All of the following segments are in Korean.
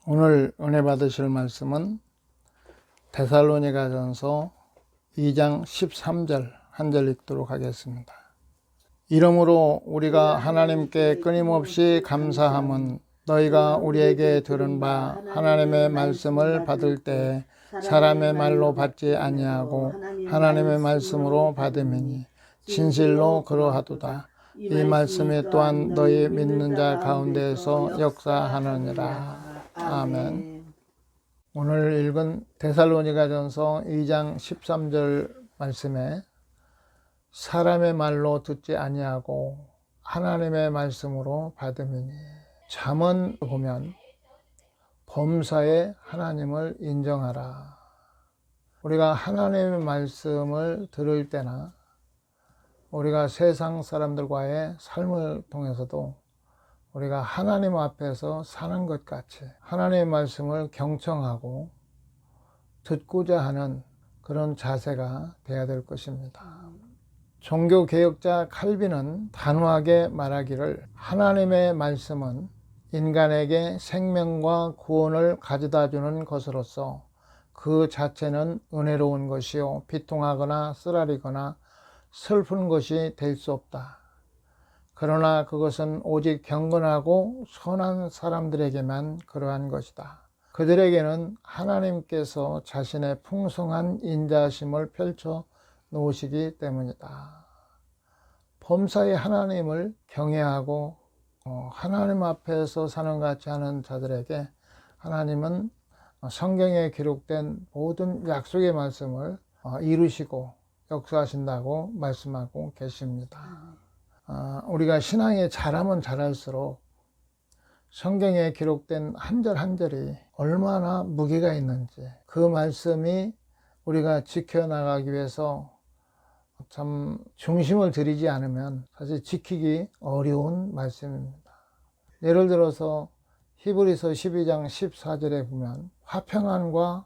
오늘 은혜 받으실 말씀은 데살로니가전서 2장 13절 한 절 읽도록 하겠습니다. 이러므로 우리가 하나님께 끊임없이 감사함은 너희가 우리에게 들은 바 하나님의 말씀을 받을 때 사람의 말로 받지 아니하고 하나님의 말씀으로 받음이니 진실로 그러하도다. 이 말씀이 또한 너희 믿는 자 가운데에서 역사하느니라. 아멘. 오늘 읽은 데살로니가전서 2장 13절 말씀에 사람의 말로 듣지 아니하고 하나님의 말씀으로 받음이니, 잠언 보면 범사에 하나님을 인정하라. 우리가 하나님의 말씀을 들을 때나 우리가 세상 사람들과의 삶을 통해서도 우리가 하나님 앞에서 사는 것 같이 하나님의 말씀을 경청하고 듣고자 하는 그런 자세가 되어야 될 것입니다. 종교개혁자 칼빈은 단호하게 말하기를 하나님의 말씀은 인간에게 생명과 구원을 가져다 주는 것으로서 그 자체는 은혜로운 것이요 비통하거나 쓰라리거나 슬픈 것이 될 수 없다. 그러나 그것은 오직 경건하고 선한 사람들에게만 그러한 것이다. 그들에게는 하나님께서 자신의 풍성한 인자심을 펼쳐 놓으시기 때문이다. 범사의 하나님을 경외하고 하나님 앞에서 사는 같이 하는 자들에게 하나님은 성경에 기록된 모든 약속의 말씀을 이루시고 역사하신다고 말씀하고 계십니다. 우리가 신앙에 잘하면 잘할수록 성경에 기록된 한 절 한 절이 얼마나 무게가 있는지, 그 말씀이 우리가 지켜나가기 위해서 참 중심을 들이지 않으면 사실 지키기 어려운 말씀입니다. 예를 들어서 히브리서 12장 14절에 보면 화평함과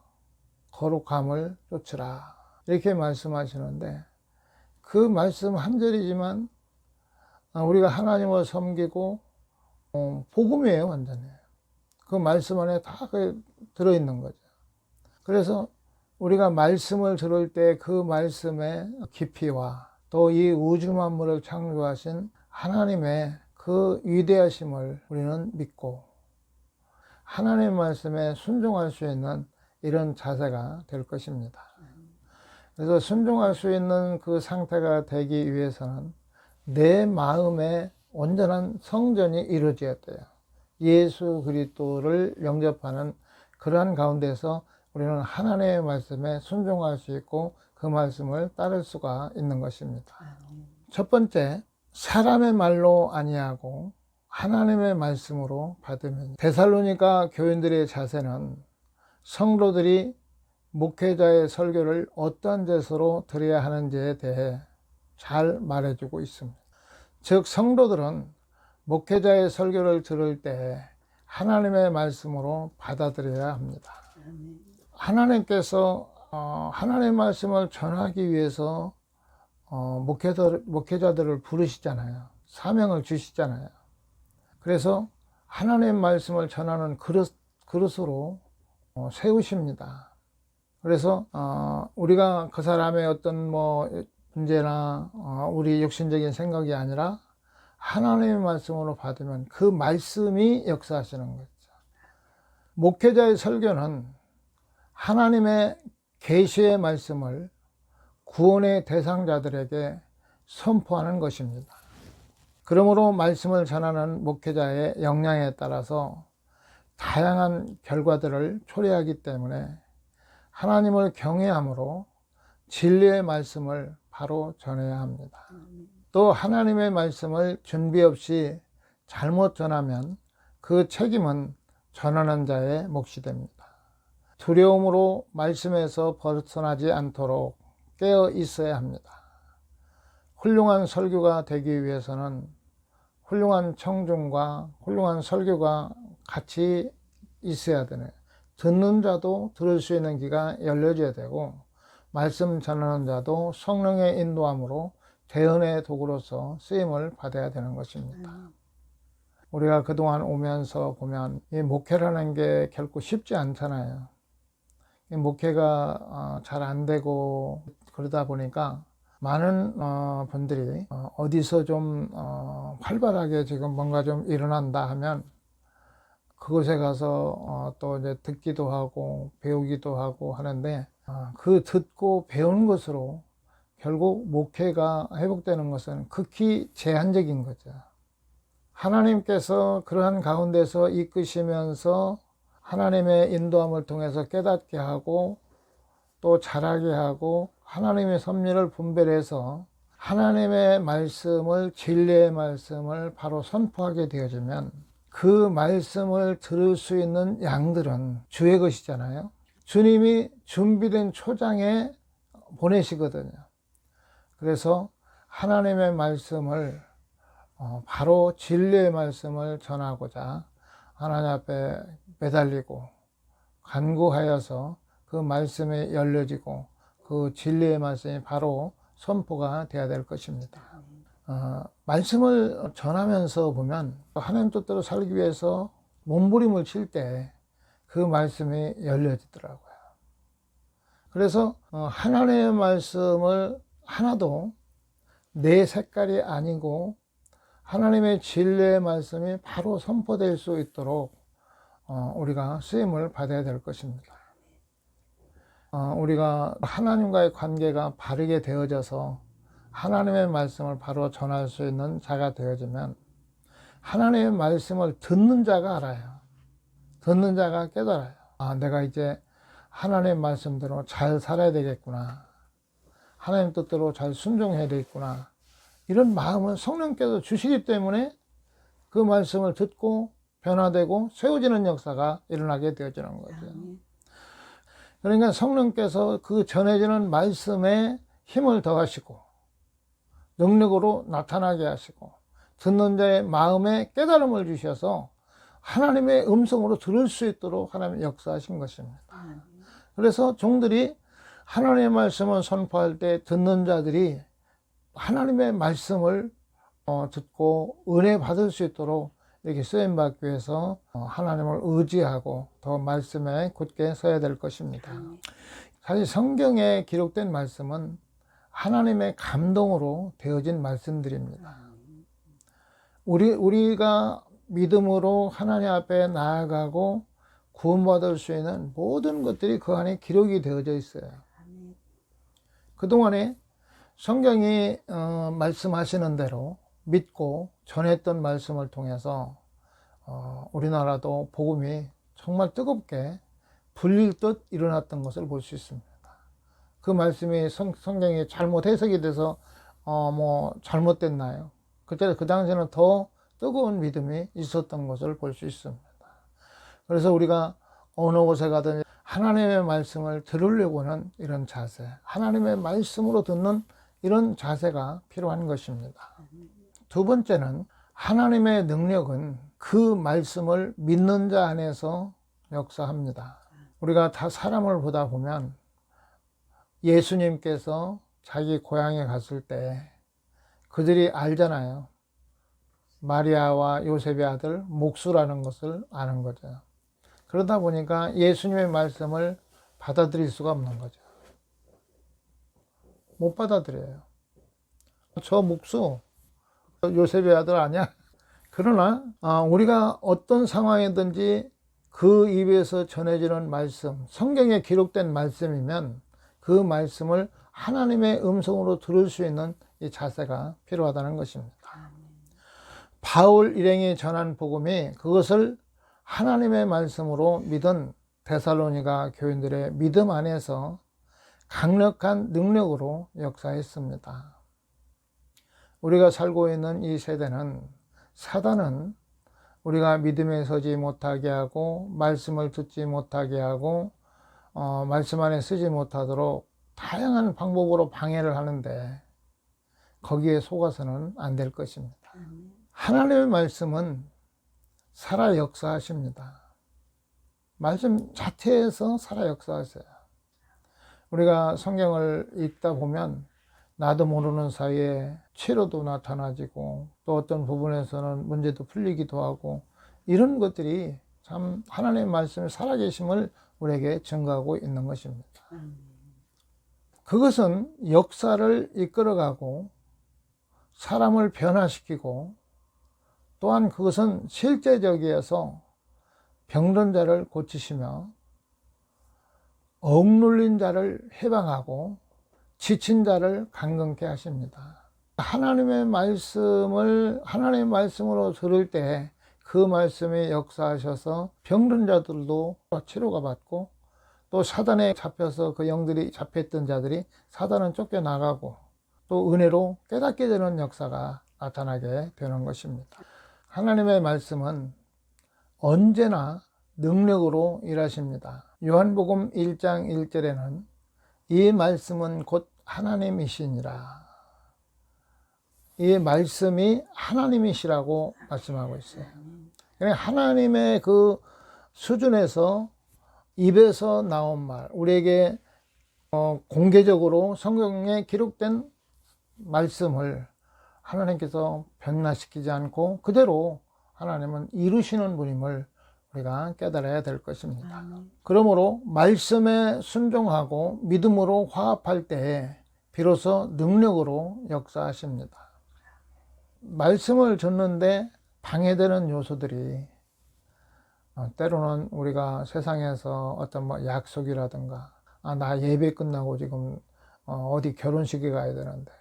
거룩함을 쫓으라 이렇게 말씀하시는데, 그 말씀 한 절이지만 우리가 하나님을 섬기고 복음이에요. 완전히 그 말씀 안에 다 들어있는 거죠. 그래서 우리가 말씀을 들을 때 그 말씀의 깊이와 또 이 우주 만물을 창조하신 하나님의 그 위대하심을 우리는 믿고 하나님의 말씀에 순종할 수 있는 이런 자세가 될 것입니다. 그래서 순종할 수 있는 그 상태가 되기 위해서는 내 마음에 온전한 성전이 이루어져야 돼요. 예수 그리스도를 영접하는 그러한 가운데서 우리는 하나님의 말씀에 순종할 수 있고 그 말씀을 따를 수가 있는 것입니다. 첫 번째, 사람의 말로 아니하고 하나님의 말씀으로 받으면. 데살로니가 교인들의 자세는 성도들이 목회자의 설교를 어떤 제서로 드려야 하는지에 대해 잘 말해주고 있습니다. 즉 성도들은 목회자의 설교를 들을 때 하나님의 말씀으로 받아들여야 합니다. 하나님께서 하나님의 말씀을 전하기 위해서 목회자들을 부르시잖아요. 사명을 주시잖아요. 그래서 하나님의 말씀을 전하는 그릇으로 세우십니다. 그래서 우리가 그 사람의 어떤 문제나 우리 육신적인 생각이 아니라 하나님의 말씀으로 받으면 그 말씀이 역사하시는 거죠. 목회자의 설교는 하나님의 계시의 말씀을 구원의 대상자들에게 선포하는 것입니다. 그러므로 말씀을 전하는 목회자의 역량에 따라서 다양한 결과들을 초래하기 때문에 하나님을 경외함으로 진리의 말씀을 바로 전해야 합니다. 또 하나님의 말씀을 준비 없이 잘못 전하면 그 책임은 전하는 자의 몫이 됩니다. 두려움으로 말씀에서 벗어나지 않도록 깨어 있어야 합니다. 훌륭한 설교가 되기 위해서는 훌륭한 청중과 훌륭한 설교가 같이 있어야 되네요. 듣는 자도 들을 수 있는 귀가 열려져야 되고, 말씀 전하는 자도 성령의 인도함으로 대언의 도구로서 쓰임을 받아야 되는 것입니다. 우리가 그동안 오면서 보면 이 목회라는 게 결코 쉽지 않잖아요. 이 목회가 잘 안 되고 그러다 보니까 많은 분들이 어디서 좀 활발하게 지금 뭔가 좀 일어난다 하면 그곳에 가서 또 이제 듣기도 하고 배우기도 하고 하는데 그 듣고 배운 것으로 결국 목회가 회복되는 것은 극히 제한적인 거죠. 하나님께서 그러한 가운데서 이끄시면서 하나님의 인도함을 통해서 깨닫게 하고 또 자라게 하고 하나님의 섭리를 분별해서 하나님의 말씀을, 진리의 말씀을 바로 선포하게 되어지면 그 말씀을 들을 수 있는 양들은 주의 것이잖아요. 주님이 준비된 초장에 보내시거든요. 그래서 하나님의 말씀을 바로 진리의 말씀을 전하고자 하나님 앞에 매달리고 간구하여서 그 말씀이 열려지고 그 진리의 말씀이 바로 선포가 되어야 될 것입니다. 말씀을 전하면서 보면 하나님 뜻대로 살기 위해서 몸부림을 칠 때 그 말씀이 열려지더라고요. 그래서 하나님의 말씀을 하나도 내 색깔이 아니고 하나님의 진리의 말씀이 바로 선포될 수 있도록 우리가 쓰임을 받아야 될 것입니다. 우리가 하나님과의 관계가 바르게 되어져서 하나님의 말씀을 바로 전할 수 있는 자가 되어지면 하나님의 말씀을 듣는 자가 알아요. 듣는 자가 깨달아요. 내가 이제 하나님의 말씀대로 잘 살아야 되겠구나. 하나님 뜻대로 잘 순종해야 되겠구나. 이런 마음은 성령께서 주시기 때문에 그 말씀을 듣고 변화되고 세워지는 역사가 일어나게 되어지는 거죠. 그러니까 성령께서 그 전해지는 말씀에 힘을 더하시고 능력으로 나타나게 하시고 듣는 자의 마음에 깨달음을 주셔서 하나님의 음성으로 들을 수 있도록 하나님이 역사하신 것입니다. 그래서 종들이 하나님의 말씀을 선포할 때 듣는 자들이 하나님의 말씀을 듣고 은혜 받을 수 있도록 이렇게 쓰임받기 위해서 하나님을 의지하고 더 말씀에 굳게 서야 될 것입니다. 사실 성경에 기록된 말씀은 하나님의 감동으로 되어진 말씀들입니다. 우리가 믿음으로 하나님 앞에 나아가고 구원받을 수 있는 모든 것들이 그 안에 기록이 되어져 있어요. 그동안에 성경이 말씀하시는 대로 믿고 전했던 말씀을 통해서 우리나라도 복음이 정말 뜨겁게 불릴 듯 일어났던 것을 볼 수 있습니다. 그 말씀이 성경이 잘못 해석이 돼서 잘못됐나요? 그때 그 당시에는 더 뜨거운 믿음이 있었던 것을 볼 수 있습니다. 그래서 우리가 어느 곳에 가든 하나님의 말씀을 들으려고 하는 이런 자세, 하나님의 말씀으로 듣는 이런 자세가 필요한 것입니다. 두 번째는 하나님의 능력은 그 말씀을 믿는 자 안에서 역사합니다. 우리가 다 사람을 보다 보면 예수님께서 자기 고향에 갔을 때 그들이 알잖아요. 마리아와 요셉의 아들 목수라는 것을 아는 거죠. 그러다 보니까 예수님의 말씀을 받아들일 수가 없는 거죠. 못 받아들여요. 저 목수 요셉의 아들 아니야? 그러나 우리가 어떤 상황이든지 그 입에서 전해지는 말씀, 성경에 기록된 말씀이면 그 말씀을 하나님의 음성으로 들을 수 있는 이 자세가 필요하다는 것입니다. 바울 일행이 전한 복음이 그것을 하나님의 말씀으로 믿은 데살로니가 교인들의 믿음 안에서 강력한 능력으로 역사했습니다. 우리가 살고 있는 이 세대는 사단은 우리가 믿음에 서지 못하게 하고 말씀을 듣지 못하게 하고 말씀 안에 쓰지 못하도록 다양한 방법으로 방해를 하는데 거기에 속아서는 안 될 것입니다. 하나님의 말씀은 살아 역사하십니다. 말씀 자체에서 살아 역사하세요. 우리가 성경을 읽다 보면 나도 모르는 사이에 치료도 나타나지고 또 어떤 부분에서는 문제도 풀리기도 하고 이런 것들이 참 하나님의 말씀이 살아계심을 우리에게 증거하고 있는 것입니다. 그것은 역사를 이끌어가고 사람을 변화시키고 또한 그것은 실제적이어서 병든 자를 고치시며 억눌린 자를 해방하고 지친 자를 강건케 하십니다. 하나님의 말씀으로 들을 때 그 말씀이 역사하셔서 병든 자들도 치료가 받고 또 사단에 잡혀서 그 영들이 잡혔던 자들이 사단은 쫓겨나가고 또 은혜로 깨닫게 되는 역사가 나타나게 되는 것입니다. 하나님의 말씀은 언제나 능력으로 일하십니다. 요한복음 1장 1절에는 이 말씀은 곧 하나님이시니라. 이 말씀이 하나님이시라고 말씀하고 있어요. 하나님의 그 수준에서 입에서 나온 말, 우리에게 공개적으로 성경에 기록된 말씀을 하나님께서 변화시키지 않고 그대로 하나님은 이루시는 분임을 우리가 깨달아야 될 것입니다. 그러므로 말씀에 순종하고 믿음으로 화합할 때에 비로소 능력으로 역사하십니다. 말씀을 듣는데 방해되는 요소들이 때로는 우리가 세상에서 어떤 약속이라든가 나 예배 끝나고 지금 어디 결혼식에 가야 되는데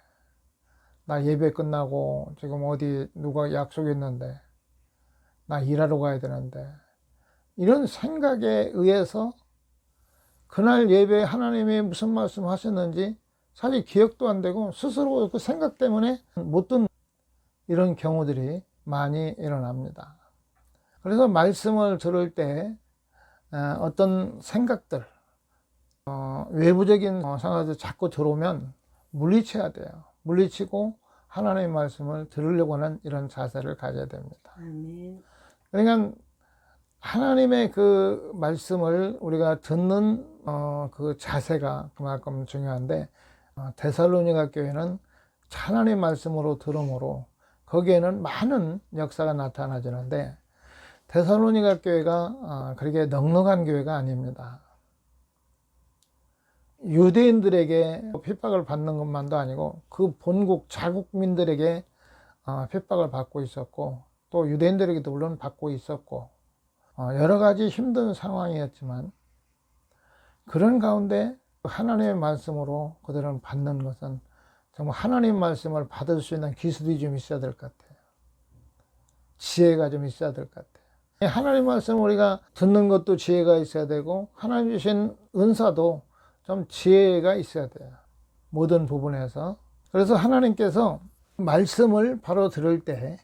나 예배 끝나고 지금 어디 누가 약속이 있는데 나 일하러 가야 되는데 이런 생각에 의해서 그날 예배에 하나님이 무슨 말씀 하셨는지 사실 기억도 안 되고 스스로 그 생각 때문에 못 듣는 이런 경우들이 많이 일어납니다. 그래서 말씀을 들을 때 어떤 생각들, 외부적인 생각들 자꾸 들어오면 물리쳐야 돼요. 물리치고 하나님의 말씀을 들으려고 하는 이런 자세를 가져야 됩니다. 그러니까 하나님의 그 말씀을 우리가 듣는 그 자세가 그만큼 중요한데 데살로니가 교회는 하나님의 말씀으로 들음으로 거기에는 많은 역사가 나타나지는데 데살로니가 교회가 그렇게 넉넉한 교회가 아닙니다. 유대인들에게 핍박을 받는 것만도 아니고 그 본국 자국민들에게 핍박을 받고 있었고 또 유대인들에게도 물론 받고 있었고 여러 가지 힘든 상황이었지만 그런 가운데 하나님의 말씀으로 그들은 받는 것은 정말 하나님의 말씀을 받을 수 있는 기술이 좀 있어야 될 것 같아요. 지혜가 좀 있어야 될 것 같아요. 하나님 말씀을 우리가 듣는 것도 지혜가 있어야 되고 하나님 주신 은사도 좀 지혜가 있어야 돼요. 모든 부분에서. 그래서 하나님께서 말씀을 바로 들을 때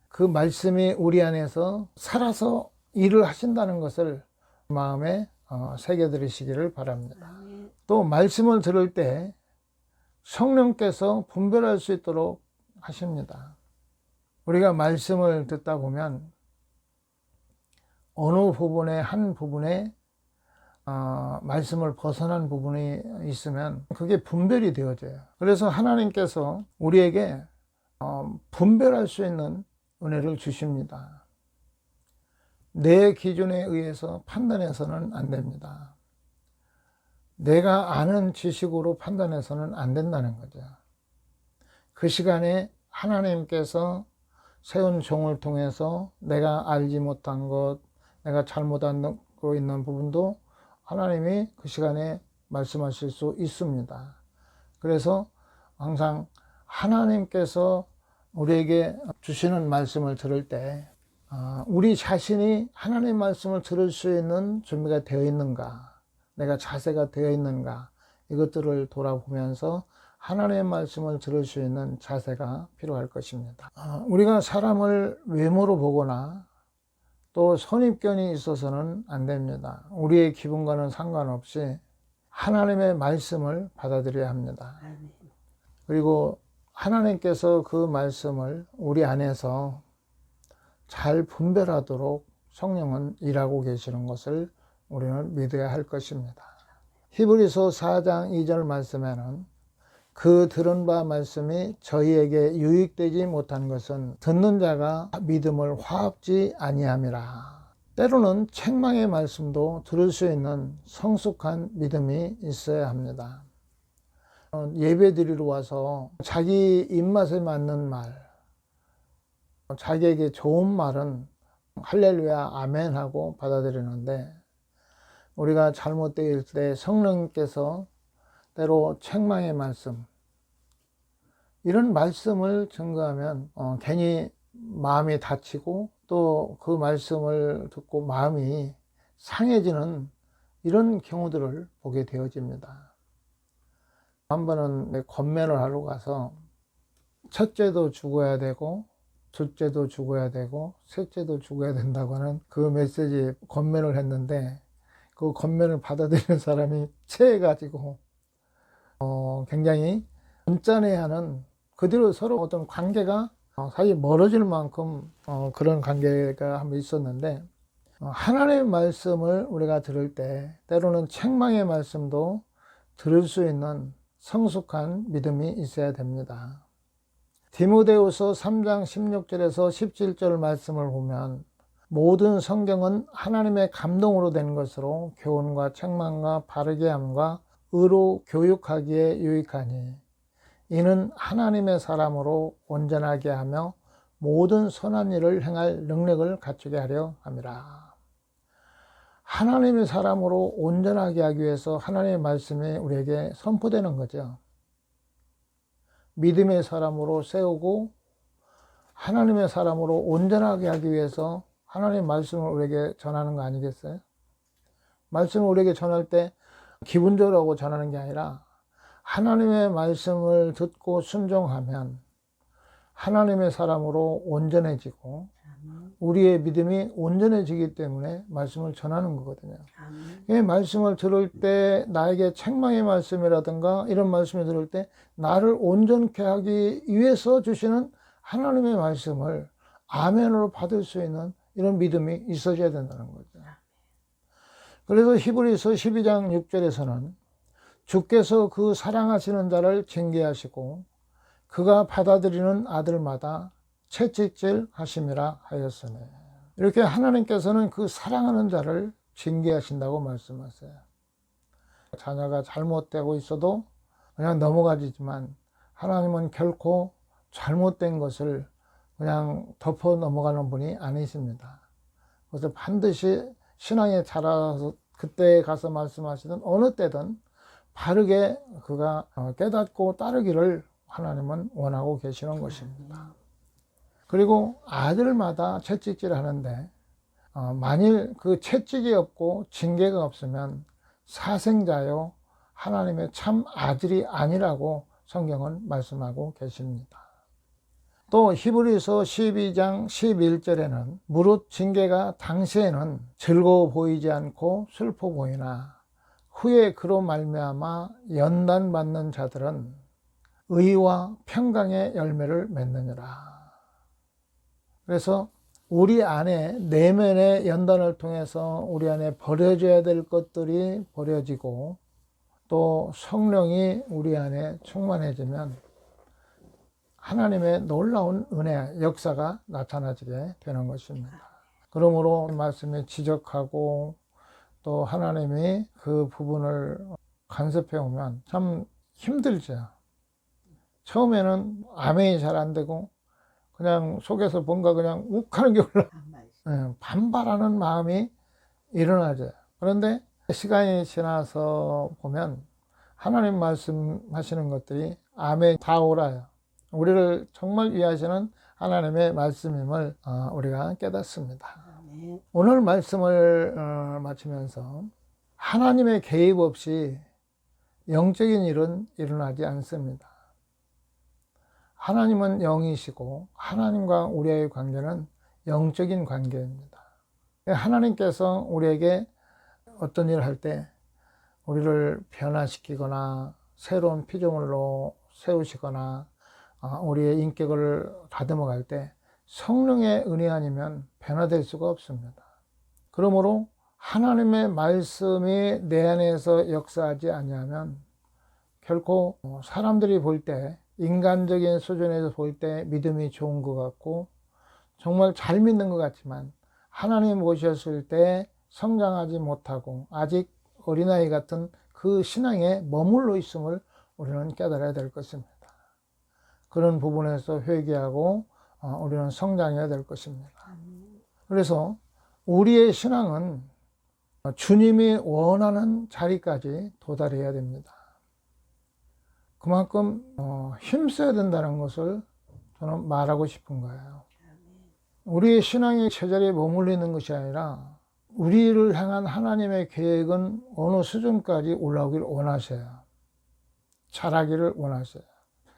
그 말씀이 우리 안에서 살아서 일을 하신다는 것을 마음에 새겨들으시기를 바랍니다. 또 말씀을 들을 때 성령께서 분별할 수 있도록 하십니다. 우리가 말씀을 듣다 보면 어느 부분에 한 부분에 말씀을 벗어난 부분이 있으면 그게 분별이 되어져요. 그래서 하나님께서 우리에게 분별할 수 있는 은혜를 주십니다. 내 기준에 의해서 판단해서는 안 됩니다. 내가 아는 지식으로 판단해서는 안 된다는 거죠. 그 시간에 하나님께서 세운 종을 통해서 내가 알지 못한 것, 내가 잘못하고 있는 부분도 하나님이 그 시간에 말씀하실 수 있습니다. 그래서 항상 하나님께서 우리에게 주시는 말씀을 들을 때 우리 자신이 하나님의 말씀을 들을 수 있는 준비가 되어 있는가, 내가 자세가 되어 있는가, 이것들을 돌아보면서 하나님의 말씀을 들을 수 있는 자세가 필요할 것입니다. 우리가 사람을 외모로 보거나 또 선입견이 있어서는 안 됩니다. 우리의 기분과는 상관없이 하나님의 말씀을 받아들여야 합니다. 그리고 하나님께서 그 말씀을 우리 안에서 잘 분별하도록 성령은 일하고 계시는 것을 우리는 믿어야 할 것입니다. 히브리서 4장 2절 말씀에는 그 들은 바 말씀이 저희에게 유익되지 못한 것은 듣는 자가 믿음을 화합지 아니함이라. 때로는 책망의 말씀도 들을 수 있는 성숙한 믿음이 있어야 합니다. 예배 드리러 와서 자기 입맛에 맞는 말, 자기에게 좋은 말은 할렐루야 아멘 하고 받아들이는데, 우리가 잘못될 때 성령님께서 때로 책망의 말씀, 이런 말씀을 증거하면 괜히 마음이 다치고 또 그 말씀을 듣고 마음이 상해지는 이런 경우들을 보게 되어집니다. 한 번은 권면을 하러 가서 첫째도 죽어야 되고 둘째도 죽어야 되고 셋째도 죽어야 된다고 하는 그 메시지 권면을 했는데, 그 권면을 받아들이는 사람이 체해가지고 굉장히 언짢아하는, 그대로 서로 어떤 관계가 사실 멀어질 만큼 그런 관계가 한번 있었는데, 하나님의 말씀을 우리가 들을 때 때로는 책망의 말씀도 들을 수 있는 성숙한 믿음이 있어야 됩니다. 디모데후서 3장 16절에서 17절 말씀을 보면, 모든 성경은 하나님의 감동으로 된 것으로 교훈과 책망과 바르게 함과 의로 교육하기에 유익하니 이는 하나님의 사람으로 온전하게 하며 모든 선한 일을 행할 능력을 갖추게 하려 함이라. 하나님의 사람으로 온전하게 하기 위해서 하나님의 말씀이 우리에게 선포되는 거죠. 믿음의 사람으로 세우고 하나님의 사람으로 온전하게 하기 위해서 하나님의 말씀을 우리에게 전하는 거 아니겠어요? 말씀을 우리에게 전할 때 기분적으로 하고 전하는 게 아니라, 하나님의 말씀을 듣고 순종하면 하나님의 사람으로 온전해지고 우리의 믿음이 온전해지기 때문에 말씀을 전하는 거거든요. 이 말씀을 들을 때 나에게 책망의 말씀이라든가 이런 말씀을 들을 때 나를 온전케 하기 위해서 주시는 하나님의 말씀을 아멘으로 받을 수 있는 이런 믿음이 있어져야 된다는 거죠. 그래서 히브리서 12장 6절에서는 주께서 그 사랑하시는 자를 징계하시고 그가 받아들이는 아들마다 채찍질 하심이라 하였으니, 이렇게 하나님께서는 그 사랑하는 자를 징계하신다고 말씀하세요. 자녀가 잘못되고 있어도 그냥 넘어가지만 하나님은 결코 잘못된 것을 그냥 덮어 넘어가는 분이 아니십니다. 그래서 반드시 신앙에 자라서 그때 가서 말씀하시든 어느 때든 바르게 그가 깨닫고 따르기를 하나님은 원하고 계시는 것입니다. 그리고 아들마다 채찍질 하는데, 만일 그 채찍이 없고 징계가 없으면 사생자요 하나님의 참 아들이 아니라고 성경은 말씀하고 계십니다. 또 히브리서 12장 11절에는 무릇 징계가 당시에는 즐거워 보이지 않고 슬퍼 보이나 후에 그로 말미암아 연단받는 자들은 의와 평강의 열매를 맺느니라. 그래서 우리 안에 내면의 연단을 통해서 우리 안에 버려져야 될 것들이 버려지고 또 성령이 우리 안에 충만해지면 하나님의 놀라운 은혜, 역사가 나타나지게 되는 것입니다. 그러므로 말씀에 지적하고 또 하나님이 그 부분을 간섭해 오면 참 힘들죠. 처음에는 아멘이 잘 안 되고 그냥 속에서 뭔가 그냥 욱하는 게 반발하는 마음이 일어나죠. 그런데 시간이 지나서 보면 하나님 말씀하시는 것들이 아멘 다 옳아요. 우리를 정말 위하시는 하나님의 말씀임을 우리가 깨닫습니다. 오늘 말씀을 마치면서 하나님의 개입 없이 영적인 일은 일어나지 않습니다. 하나님은 영이시고 하나님과 우리의 관계는 영적인 관계입니다. 하나님께서 우리에게 어떤 일을 할 때 우리를 변화시키거나 새로운 피조물로 세우시거나 우리의 인격을 다듬어 갈 때 성령의 은혜 아니면 변화될 수가 없습니다. 그러므로 하나님의 말씀이 내 안에서 역사하지 아니하면 결코 사람들이 볼 때, 인간적인 수준에서 볼 때 믿음이 좋은 것 같고 정말 잘 믿는 것 같지만 하나님 오셨을 때 성장하지 못하고 아직 어린아이 같은 그 신앙에 머물러 있음을 우리는 깨달아야 될 것입니다. 그런 부분에서 회개하고 우리는 성장해야 될 것입니다. 그래서 우리의 신앙은 주님이 원하는 자리까지 도달해야 됩니다. 그만큼 힘써야 된다는 것을 저는 말하고 싶은 거예요. 우리의 신앙이 제자리에 머물러 있는 것이 아니라 우리를 향한 하나님의 계획은 어느 수준까지 올라오기를 원하셔요. 자라기를 원하셔요.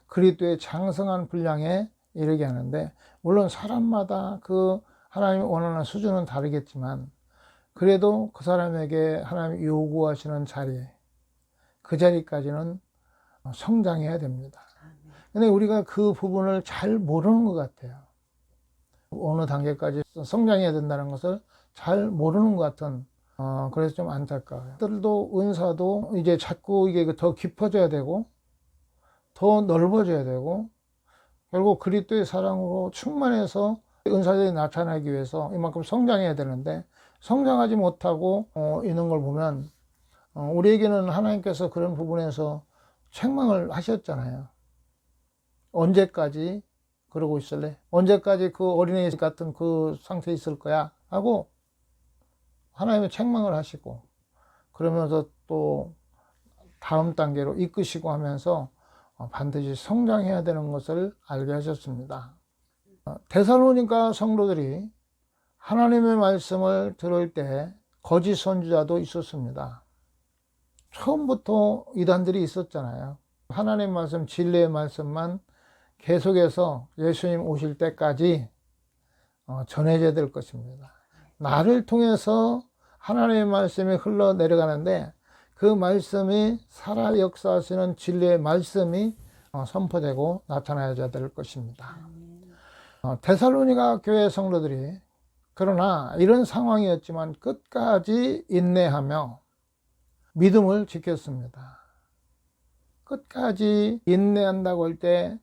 그리스도의 장성한 분량에 이르게 하는데, 물론 사람마다 그 하나님이 원하는 수준은 다르겠지만 그래도 그 사람에게 하나님이 요구하시는 자리, 그 자리까지는 성장해야 됩니다. 근데 우리가 그 부분을 잘 모르는 것 같아요. 어느 단계까지 성장해야 된다는 것을 잘 모르는 것 같은, 그래서 좀 안타까워요. 들도 은사도 이제 자꾸 이게 더 깊어져야 되고 더 넓어져야 되고 결국 그리스도의 사랑으로 충만해서 은사들이 나타나기 위해서 이만큼 성장해야 되는데 성장하지 못하고 있는 걸 보면 우리에게는 하나님께서 그런 부분에서 책망을 하셨잖아요. 언제까지 그러고 있을래? 언제까지 그 어린애 같은 그 상태에 있을 거야? 하고 하나님의 책망을 하시고 그러면서 또 다음 단계로 이끄시고 하면서 반드시 성장해야 되는 것을 알게 하셨습니다. 데살로니가 성도들이 하나님의 말씀을 들을 때 거짓 선지자도 있었습니다. 처음부터 이단들이 있었잖아요. 하나님 말씀, 진리의 말씀만 계속해서 예수님 오실 때까지 전해져야 될 것입니다. 나를 통해서 하나님의 말씀이 흘러내려가는데 그 말씀이 살아 역사하시는 진리의 말씀이 선포되고 나타나야 될 것입니다. 데살로니가 교회 성도들이 그러나 이런 상황이었지만 끝까지 인내하며 믿음을 지켰습니다. 끝까지 인내한다고 할 때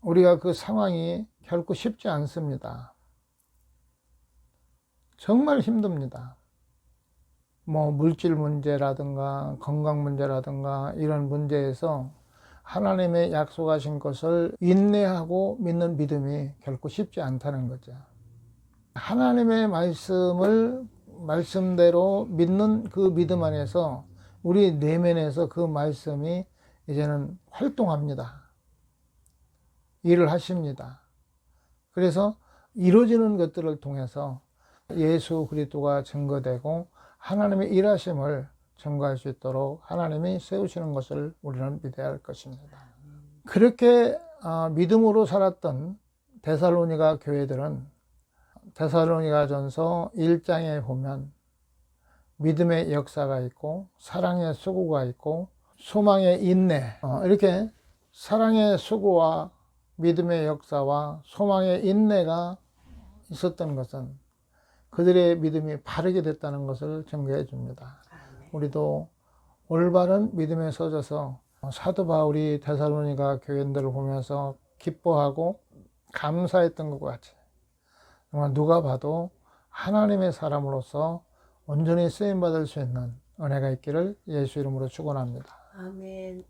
우리가 그 상황이 결코 쉽지 않습니다. 정말 힘듭니다. 뭐 물질 문제라든가 건강 문제라든가 이런 문제에서 하나님의 약속하신 것을 인내하고 믿는 믿음이 결코 쉽지 않다는 거죠. 하나님의 말씀을 말씀대로 믿는 그 믿음 안에서 우리 내면에서 그 말씀이 이제는 활동합니다. 일을 하십니다. 그래서 이루어지는 것들을 통해서 예수 그리스도가 증거되고 하나님의 일하심을 증거할 수 있도록 하나님이 세우시는 것을 우리는 믿어야 할 것입니다. 그렇게 믿음으로 살았던 데살로니가 교회들은 데살로니가전서 1장에 보면 믿음의 역사가 있고 사랑의 수고가 있고 소망의 인내, 이렇게 사랑의 수고와 믿음의 역사와 소망의 인내가 있었던 것은 그들의 믿음이 바르게 됐다는 것을 증거해 줍니다. 우리도 올바른 믿음에 서져서 사도 바울이 데살로니가 교인들을 보면서 기뻐하고 감사했던 것 같이 정말 누가 봐도 하나님의 사람으로서 온전히 쓰임받을 수 있는 은혜가 있기를 예수 이름으로 축원합니다. 아멘.